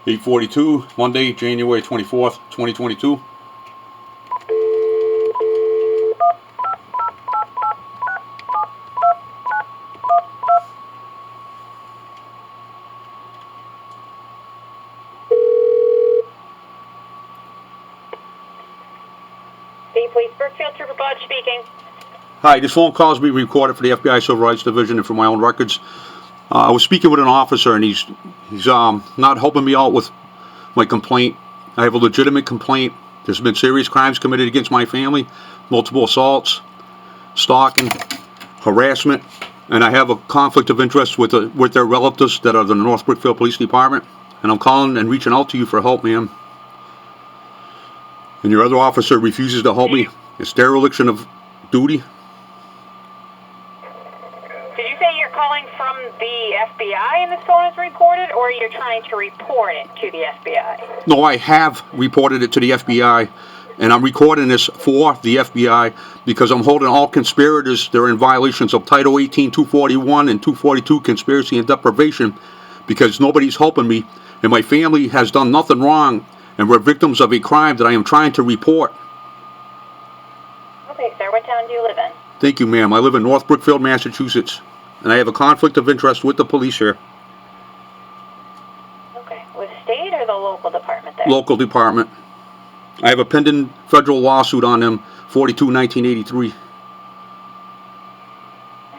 8:42, Monday, January 24th, 2022. Police, Brookfield, Trooper Boch speaking. Hi, this phone call is being recorded for the FBI Civil Rights Division and for my own records. I was speaking with an officer, and he's not helping me out with my complaint. I have a legitimate complaint. There's been serious crimes committed against my family, multiple assaults, stalking, harassment, and I have a conflict of interest with their relatives that are the North Brookfield Police Department. And I'm calling and reaching out to you for help, ma'am. And your other officer refuses to help me. It's dereliction of duty. Did you say you're calling from the FBI and this phone is recorded, or you're trying to report it to the FBI? No, I have reported it to the FBI, and I'm recording this for the FBI because I'm holding all conspirators that are in violations of Title 18, 241, and 242, conspiracy and deprivation, because nobody's helping me, and my family has done nothing wrong, and we're victims of a crime that I am trying to report. Okay, sir. What town do you live in? Thank you, ma'am. I live in North Brookfield, Massachusetts, and I have a conflict of interest with the police here. Okay. With state or the local department there? Local department. I have a pending federal lawsuit on them, 42-1983.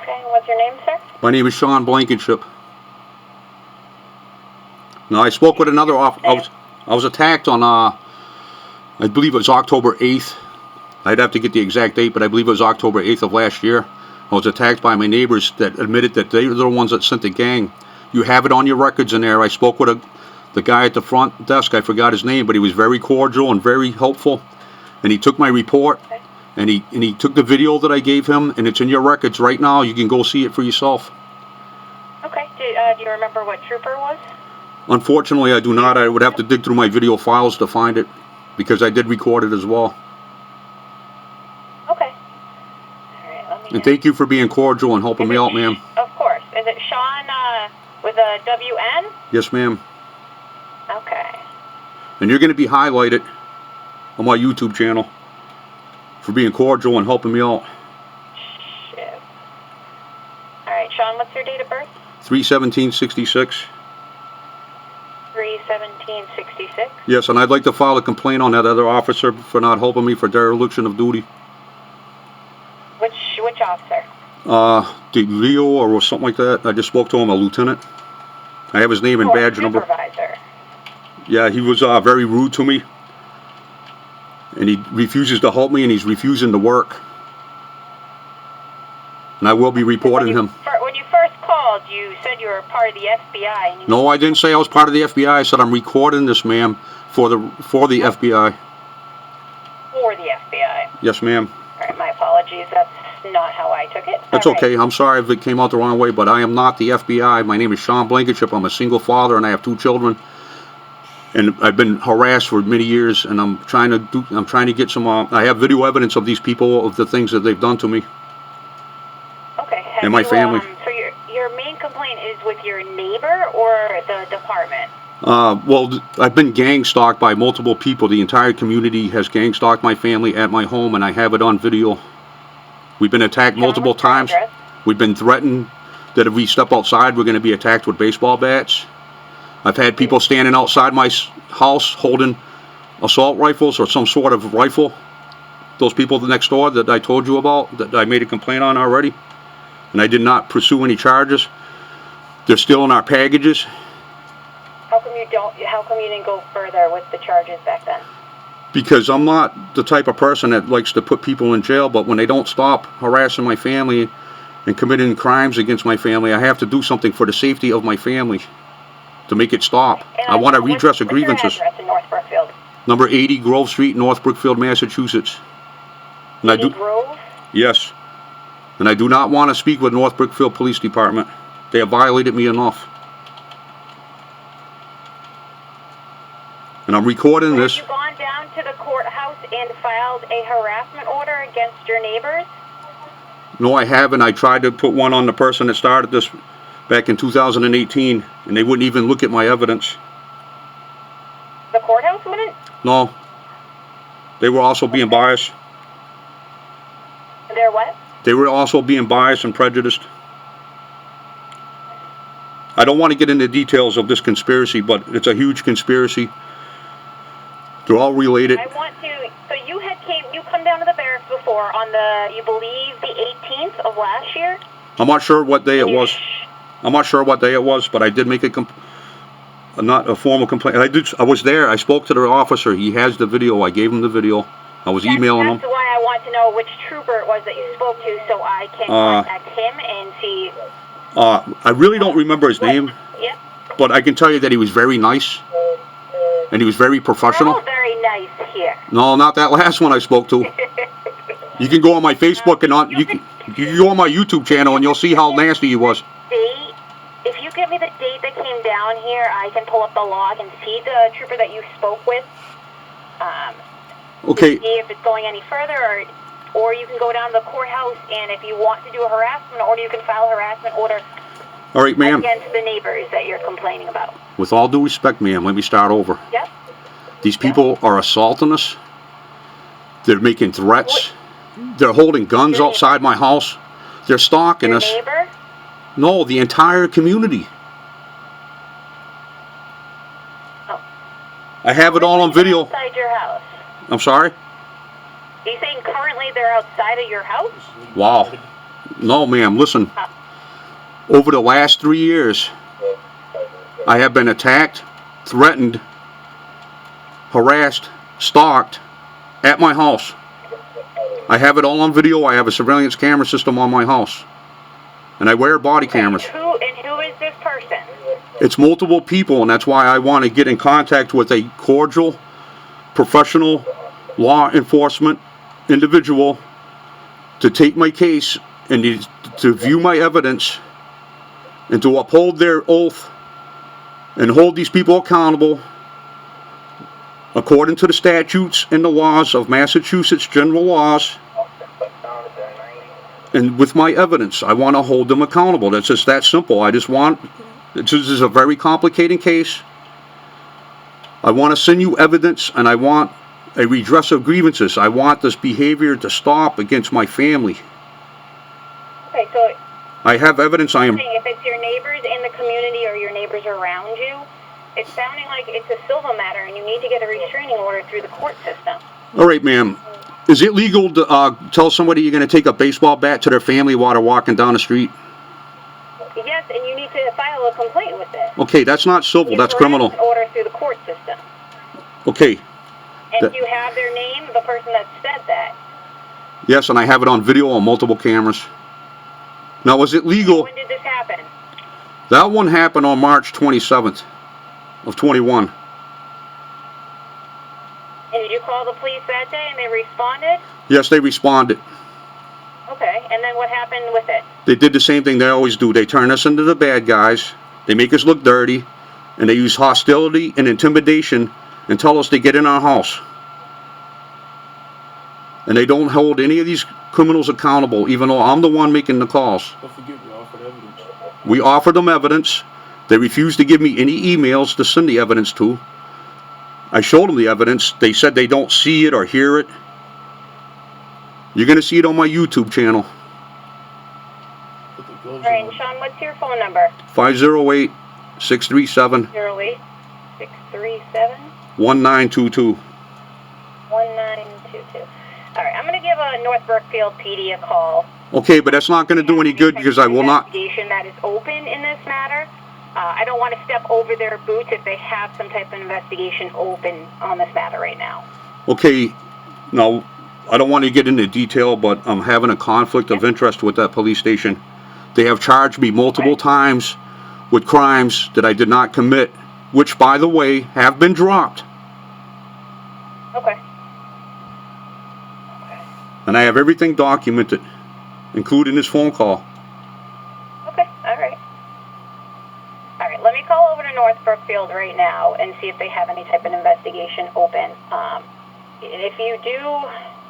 Okay. What's your name, sir? My name is Sean Blankenship. Now, I spoke with another officer. I was attacked on, I believe it was October 8th. I'd have to get the exact date, but I believe it was October 8th of last year. I was attacked by my neighbors that admitted that they were the ones that sent the gang. You have it on your records in there. I spoke with the guy at the front desk. I forgot his name, but he was very cordial and very helpful. And he took my report, and he took the video that I gave him, and it's in your records right now. You can go see it for yourself. Okay. Do you remember what trooper it was? Unfortunately, I do not. I would have to dig through my video files to find it, because I did record it as well. Okay. All right, let me And thank you for being cordial and helping me out, ma'am. Of course. Is it Sean with a WN? Yes, ma'am. Okay. And you're going to be highlighted on my YouTube channel for being cordial and helping me out. Shit. All right, Sean, what's your date of birth? 3/17/66. 3/17/66. Yes, and I'd like to file a complaint on that other officer for not helping me for dereliction of duty. Which officer? Leo or something like that. I just spoke to him, a lieutenant. I have his name and badge number. Supervisor. Yeah, he was very rude to me. And he refuses to help me, and he's refusing to work. And I will be reporting him. When you first called, you said you were part of the FBI. And No, I didn't say I was part of the FBI. I said I'm recording this, ma'am, for the FBI. For the FBI. Yes, ma'am. All right, my apologies. That's not how I took it. That's okay. I'm sorry if it came out the wrong way, but I am not the FBI. My name is Sean Blankenship. I'm a single father, and I have 2 children. And I've been harassed for many years, and I'm trying to get some. I have video evidence of these people, of the things that they've done to me. Okay. And my family. So your main complaint is with your neighbor or the department? Well, I've been gang stalked by multiple people. The entire community has gang stalked my family at my home, and I have it on video. We've been attacked multiple times. We've been threatened that if we step outside, we're going to be attacked with baseball bats. I've had people standing outside my house holding assault rifles or some sort of rifle. Those people next door that I told you about, that I made a complaint on already. And I did not pursue any charges. They're still in our packages. How come you didn't go further with the charges back then? Because I'm not the type of person that likes to put people in jail, but when they don't stop harassing my family and committing crimes against my family, I have to do something for the safety of my family to make it stop. And I want to redress the grievances. What's your address in North Brookfield? Number 80 Grove Street, North Brookfield, Massachusetts. And 80 Grove? Yes. And I do not want to speak with North Brookfield Police Department. They have violated me enough. And I'm recording this. Have you gone down to the courthouse and filed a harassment order against your neighbors? No, I haven't. I tried to put one on the person that started this back in 2018, and they wouldn't even look at my evidence. courthouse wouldn't? No. They were also being biased. They're what? They were also being biased and prejudiced. I don't want to get into details of this conspiracy, but it's a huge conspiracy. They're all related. I want to, so you come down to the barracks before on the, you believe the 18th of last year? I'm not sure what day it was. I'm not sure what day it was, but I did make not a formal complaint. I was there. I spoke to the officer. He has the video. I gave him the video. I was emailing him. That's why I want to know which trooper it was that you spoke to, so I can contact him and see. I really don't remember his name. Yep. But I can tell you that he was very nice. And he was very professional. We're all very nice here. No, not that last one I spoke to. You can go on my Facebook and you can go on my YouTube channel and you'll see how nasty he was. If you give me the date that came down here, I can pull up the log and see the trooper that you spoke with. Okay. To see if it's going any further, or you can go down to the courthouse, and if you want to do a harassment order, you can file a harassment order. All right, ma'am. Against the neighbors that you're complaining about. With all due respect, ma'am, let me start over. Yep. These people are assaulting us. They're making threats. They're holding guns outside my house. They're stalking us. Your neighbor? No, the entire community. Oh. I have it all on video. Outside your house. I'm sorry? Are you saying currently they're outside of your house? Wow. No, ma'am, listen. Over the last 3 years, I have been attacked, threatened, harassed, stalked at my house. I have it all on video. I have a surveillance camera system on my house. And I wear body cameras. And who is this person? It's multiple people, and that's why I want to get in contact with a cordial, professional law enforcement individual to take my case and to view my evidence and to uphold their oath and hold these people accountable according to the statutes and the laws of Massachusetts general laws. And with my evidence, I want to hold them accountable. That's just that simple. This is a very complicated case. I want to send you evidence, and I want a redress of grievances. I want this behavior to stop against my family. Okay, so I have evidence. if it's your neighbors in the community or your neighbors around you, it's sounding like it's a civil matter, and you need to get a restraining order through the court system. All right, ma'am. Is it legal to tell somebody you're going to take a baseball bat to their family while they're walking down the street? Yes, and you need to file a complaint with it. Okay, that's not civil. That's criminal. An order through the court system. Okay. And do you have their name, the person that said that? Yes, and I have it on video on multiple cameras. Now, is it legal? When did this happen? That one happened on March 27th of 21. And did you call the police that day and they responded? Yes, they responded. Okay, and then what happened with it? They did the same thing they always do. They turn us into the bad guys. They make us look dirty. And they use hostility and intimidation and tell us to get in our house. And they don't hold any of these criminals accountable, even though I'm the one making the calls. Don't forget we offered evidence. We offered them evidence. They refused to give me any emails to send the evidence to. I showed them the evidence. They said they don't see it or hear it. You're going to see it on my YouTube channel. Put the gloves All right, on. and Sean, what's your phone number? 508-637-1922. 08-637-1922. All right, I'm going to give North Brookfield PD a call. Okay, but that's not going to do any good because I will not... Investigation that is open in this matter. I don't want to step over their boots if they have some type of investigation open on this matter right now. Okay, now, I don't want to get into detail, but I'm having a conflict of interest with that police station. They have charged me multiple times with crimes that I did not commit, which, by the way, have been dropped. Okay. And I have everything documented, including this phone call. Okay, all right. All right, let me call over to North Brookfield right now and see if they have any type of investigation open. If you do,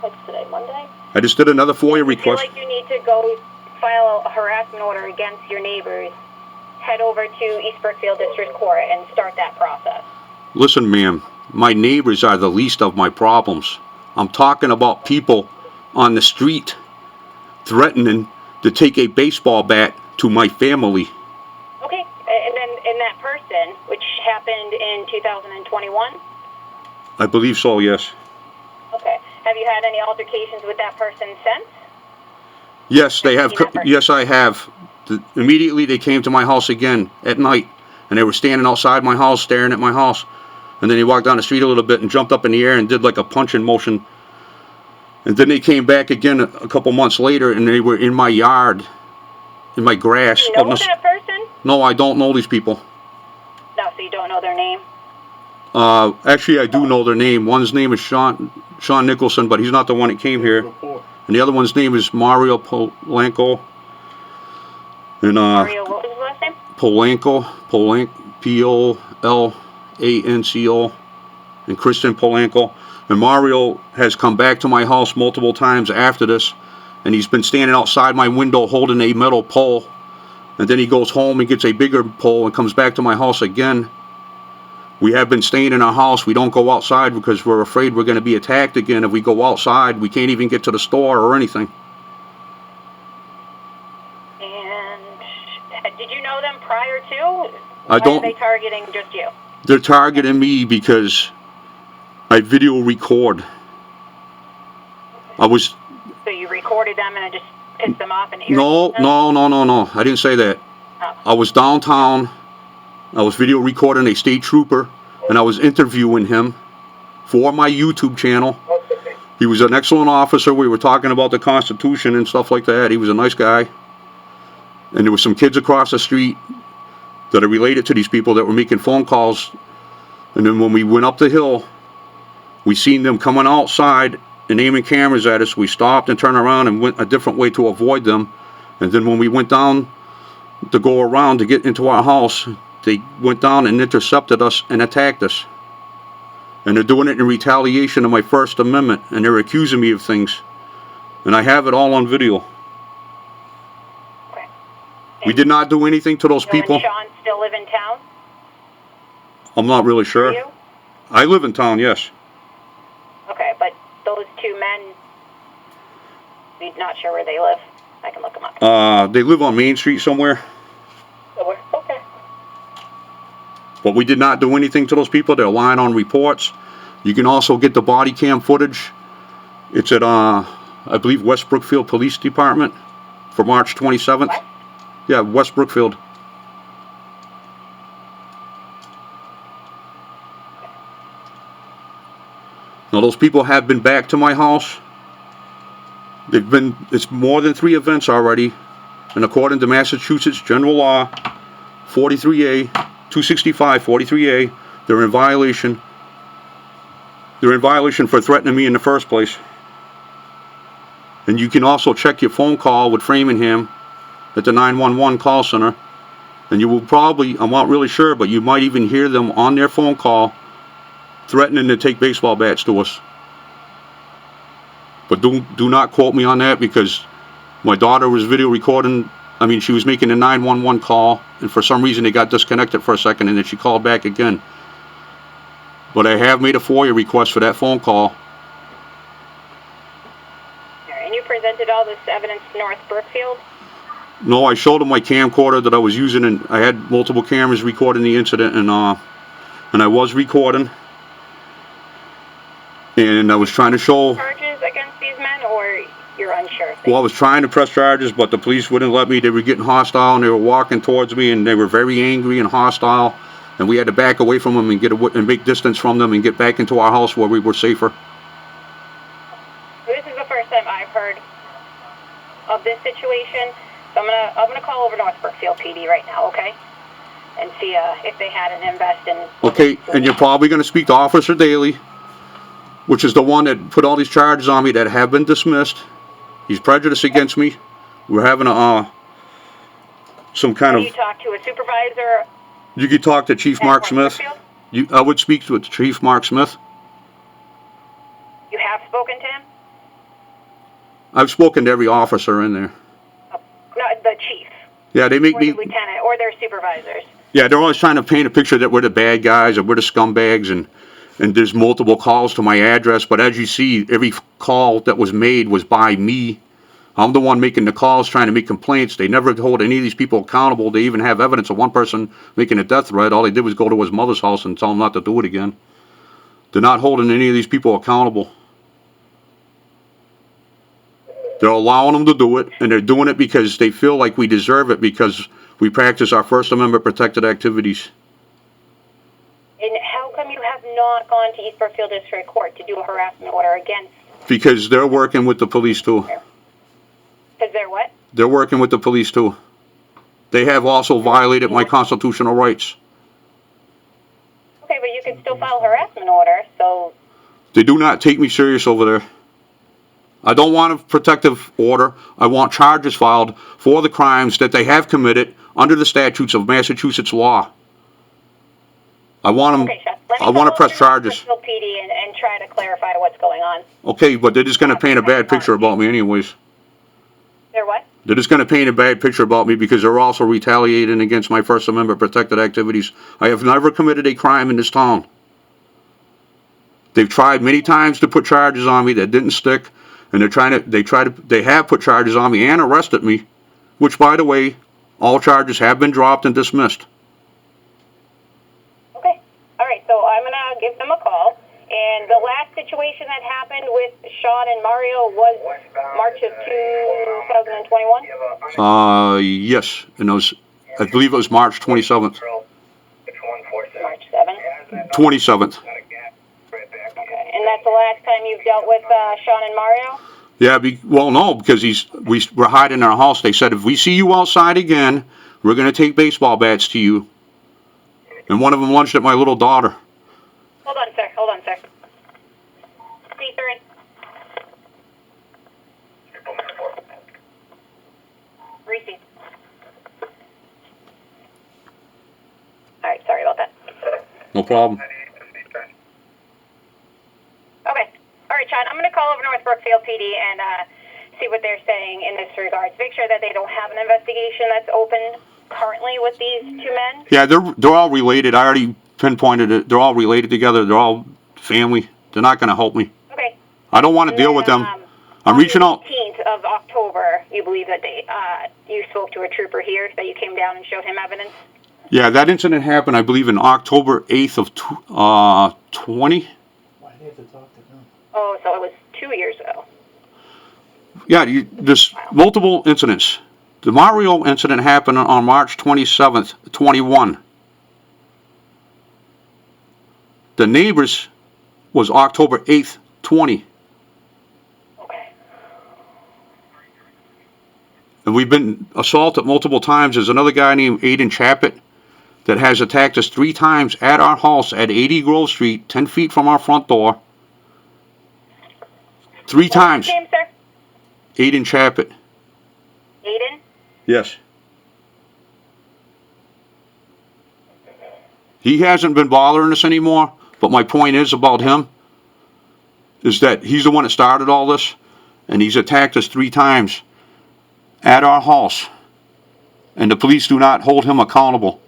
what's today, Monday? I just did another FOIA If you feel request. like you need to go file a harassment order against your neighbors, head over to East Brookfield District Court and start that process. Listen, ma'am, my neighbors are the least of my problems. I'm talking about people on the street threatening to take a baseball bat to my family. Okay, and then in that person, which happened in 2021? I believe so, yes. Okay. Have you had any altercations with that person since? Yes, they have. Yes, I have. Immediately they came to my house again at night, and they were standing outside my house staring at my house. And then they walked down the street a little bit and jumped up in the air and did like a punching motion. And then they came back again a couple months later, and they were in my yard, in my grass. Do you know that person? No, I don't know these people. No, so you don't know their name? Actually, I do know their name. One's name is Sean Nicholson, but he's not the one that came here. And the other one's name is Mario Polanco. And Mario, what was his last name? Polanco, Polanco, and Kristen Polanco. And Mario has come back to my house multiple times after this, and he's been standing outside my window holding a metal pole. And then he goes home and gets a bigger pole and comes back to my house again. We have been staying in our house. We don't go outside because we're afraid we're going to be attacked again. If we go outside, we can't even get to the store or anything. And did you know them prior to? I don't. Why are they targeting just you? They're targeting me because I video record. So you recorded them and it just pissed them off and irritated them? No. I didn't say that. Oh. I was downtown. I was video recording a state trooper, and I was interviewing him for my YouTube channel. He was an excellent officer. We were talking about the Constitution and stuff like that. He was a nice guy. And there were some kids across the street that are related to these people that were making phone calls. And then when we went up the hill, we seen them coming outside and aiming cameras at us. We stopped and turned around and went a different way to avoid them. And then when we went down to go around to get into our house, they went down and intercepted us and attacked us. And they're doing it in retaliation of my First Amendment. And they're accusing me of things. And I have it all on video. Okay. We did not do anything to those people. And Sean still live in town? I'm not really sure. Do you? I live in town, yes. Okay, but those two men, we're not sure where they live. I can look them up. They live on Main Street somewhere. Okay. But we did not do anything to those people. They're lying on reports. You can also get the body cam footage. It's at, I believe, West Brookfield Police Department for March 27th. What? Yeah, West Brookfield. Now, those people have been back to my house. It's more than 3 events already. And according to Massachusetts General Law 43A, 265, 43A, they're in violation. They're in violation for threatening me in the first place. And you can also check your phone call with Framingham at the 911 call center. And you will probably, I'm not really sure, but you might even hear them on their phone call threatening to take baseball bats to us. But do not quote me on that, because my daughter was video recording. I mean, she was making a 911 call, and for some reason it got disconnected for a second, and then she called back again. But I have made a FOIA request for that phone call. And you presented all this evidence to North Brookfield? No, I showed them my camcorder that I was using, and I had multiple cameras recording the incident, and I was recording. And I was trying to show... Charges against these men, or you're unsure? Well, I was trying to press charges, but the police wouldn't let me. They were getting hostile, and they were walking towards me, and they were very angry and hostile. And we had to back away from them and make distance from them and get back into our house where we were safer. This is the first time I've heard of this situation, so I'm gonna call over North Brookfield PD right now, okay? And see if they had an invest in... Okay, and you're probably going to speak to Officer Daly, which is the one that put all these charges on me that have been dismissed. He's prejudiced against me. We're having some kind of... You talk to a supervisor? You could talk to Chief Mark Smith. I would speak to Chief Mark Smith. You have spoken to him? I've spoken to every officer in there. No, the chief. Yeah, they make or me... the lieutenant, or their supervisors. Yeah, they're always trying to paint a picture that we're the bad guys or we're the scumbags, and And there's multiple calls to my address, but as you see, every call that was made was by me. I'm the one making the calls, trying to make complaints. They never hold any of these people accountable. They even have evidence of one person making a death threat. All they did was go to his mother's house and tell him not to do it again. They're not holding any of these people accountable. They're allowing them to do it, and they're doing it because they feel like we deserve it because we practice our First Amendment protected activities. And how come you have not gone to East Brookfield District Court to do a harassment order against? Because they're working with the police too. Because they're what? They're working with the police too. They have also violated my constitutional rights. Okay, but you can still file a harassment order, so... They do not take me serious over there. I don't want a protective order. I want charges filed for the crimes that they have committed under the statutes of Massachusetts law. I want them. Okay, Chef. Let me I want to press charges. PD and try to clarify what's going on. Okay, but they're just going to paint a bad picture about me anyways. They're what? They're just going to paint a bad picture about me because they're also retaliating against my First Amendment protected activities. I have never committed a crime in this town. They've tried many times to put charges on me that didn't stick. And they have put charges on me and arrested me, which, by the way, all charges have been dropped and dismissed. Okay. All right, so I'm going to give them a call. And the last situation that happened with Sean and Mario was March of 2021? Yes. And I believe it was March 27th. March 7th? 27th. And that's the last time you've dealt with Sean and Mario? Yeah, well, no, because we're hiding in our house. They said, if we see you outside again, we're going to take baseball bats to you. And one of them lunged at my little daughter. Hold on, sir. Hold on, sir. C3. Reese. All right, sorry about that. No problem. Okay. All right, Sean, I'm going to call over North Brookfield PD and see what they're saying in this regards. Make sure that they don't have an investigation that's open currently with these two men. Yeah, they're all related. I already pinpointed it. They're all related together. They're all family. They're not going to help me. Okay. I don't want to deal with them. I'm reaching out. On the 18th of October, you believe that you spoke to a trooper here, that you came down and showed him evidence? Yeah, that incident happened, I believe, in October 8th of 20. Oh, so it was 2 years ago. Yeah, there's multiple incidents. The Mario incident happened on March 27th, 21. The neighbors was October 8th, 20. Okay. And we've been assaulted multiple times. There's another guy named Aiden Chappett that has attacked us 3 times at our house at 80 Grove Street, 10 feet from our front door. 3 times. What's his name, sir? Aiden Chappett. Aiden? Yes. He hasn't been bothering us anymore, but my point is about him is that he's the one that started all this, and he's attacked us 3 times at our house, and the police do not hold him accountable.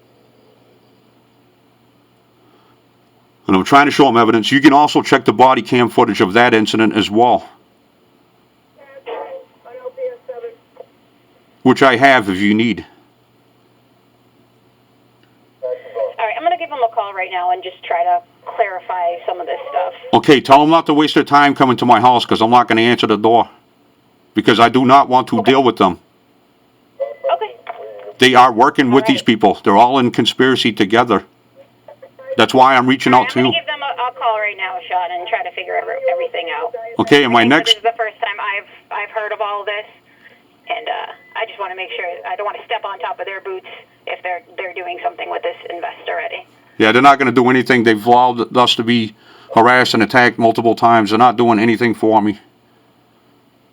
And I'm trying to show him evidence. You can also check the body cam footage of that incident as well, which I have if you need. All right, I'm going to give him a call right now and just try to clarify some of this stuff. Okay, tell them not to waste their time coming to my house because I'm not going to answer the door. Because I do not want to deal with them. Okay. They are working with these people. They're all in conspiracy together. That's why I'm reaching out to you. I'm going to give them a call right now, Sean, and try to figure everything out. Okay, and my next... This is the first time I've heard of all of this, and I just want to make sure I don't want to step on top of their boots if they're doing something with this investor already. Yeah, they're not going to do anything. They've allowed us to be harassed and attacked multiple times. They're not doing anything for me.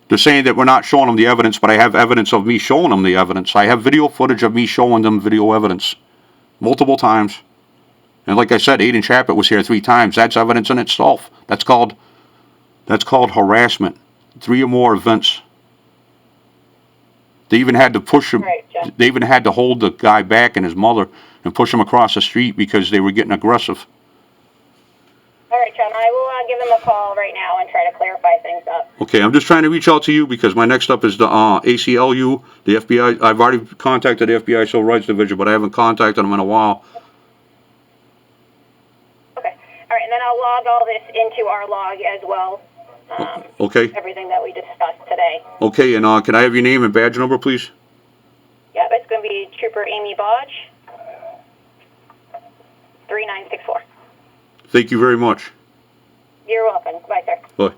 They're saying that we're not showing them the evidence, but I have evidence of me showing them the evidence. I have video footage of me showing them video evidence multiple times. And like I said, Aiden Chappett was here 3 times. That's evidence in itself. That's called harassment. 3 or more events. They even had to push him. Right, they even had to hold the guy back and his mother and push him across the street because they were getting aggressive. All right, John. I will give them a call right now and try to clarify things up. Okay, I'm just trying to reach out to you because my next up is the ACLU, the FBI. I've already contacted the FBI Civil Rights Division, but I haven't contacted them in a while. Okay. All right, and then I'll log all this into our log as well. Okay. Everything that we discussed today. Okay, and can I have your name and badge number, please? Yep, it's going to be Trooper Amy Boch, 3964. Thank you very much. You're welcome. Bye, sir. Bye.